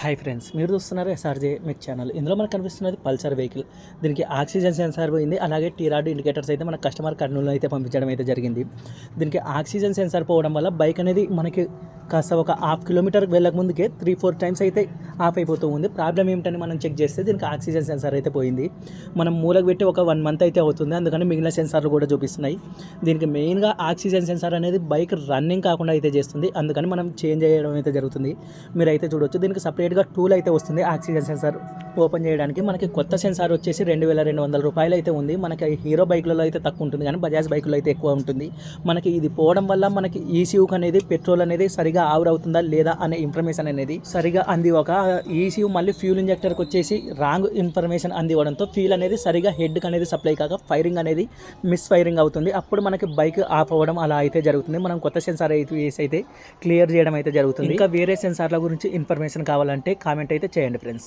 Hi friends, మీరు చూస్తున్నారు SRJ మెక్ channel. ఇందులో మనకు కనిపిస్తున్నది పల్సర్ వెహికల్. దీనికి ఆక్సిజన్ సెన్సార్ పోయింది, అలాగే టీరాడ్ ఇండికేటర్స్ అయితే మన కస్టమర్ కర్నూలు అయితే పంపించడం అయితే జరిగింది. దీనికి ఆక్సిజన్ సెన్సార్ పోవడం వల్ల బైక్ అనేది మనకి కాస్త ఒక హాఫ్ కిలోమీటర్ వెళ్ళక ముందుకే 3-4 టైమ్స్ అయితే ఆఫ్ అయిపోతూ ఉంది. ప్రాబ్లం ఏమిటని మనం చెక్ చేస్తే దీనికి ఆక్సిజన్ సెన్సార్ అయితే పోయింది. మనం మూలకు పెట్టి ఒక 1 మంత్ అయితే అవుతుంది, అందుకని మిగిలిన సెన్సార్లు కూడా చూపిస్తున్నాయి. దీనికి మెయిన్గా ఆక్సిజన్ సెన్సార్ అనేది బైక్ రన్నింగ్ కాకుండా అయితే చేస్తుంది, అందుకని మనం చేంజ్ చేయడం అయితే జరుగుతుంది. మీరైతే చూడొచ్చు, దీనికి సపరేట్గా టూల్ అయితే వస్తుంది. ఆక్సిజన్ సెన్సార్ ఓపెన్ చేయడానికి మనకి కొత్త సెన్సార్ వచ్చేసి 2200 రూపాయలు అయితే ఉంది. మనకి హీరో బైక్లలో అయితే తక్కువ ఉంటుంది, కానీ బజాజ్ బైకులో అయితే ఎక్కువ ఉంటుంది. మనకి ఇది పోవడం వల్ల మనకి ఈసీయూకి అనేది పెట్రోల్ అనేది సరిగా అవుతుందా లేదా అనే ఇన్ఫర్మేషన్ అనేది సరిగా అందివ్వక, ఈసీయూ మళ్ళీ ఫ్యూల్ ఇంజెక్టర్కి వచ్చేసి రాంగ్ ఇన్ఫర్మేషన్ అందివ్వడంతో ఫ్యూల్ అనేది సరిగా హెడ్కి అనేది సప్లై కాక ఫైరింగ్ అనేది మిస్ ఫైరింగ్ అవుతుంది. అప్పుడు మనకి బైక్ ఆఫ్ అవ్వడం అలా అయితే జరుగుతుంది. మనం కొత్త సెన్సార్ అయితే క్లియర్ చేయడం అయితే జరుగుతుంది. ఇంకా వేరే సెన్సార్ల గురించి ఇన్ఫర్మేషన్ కావాలంటే కామెంట్ అయితే చేయండి ఫ్రెండ్స్.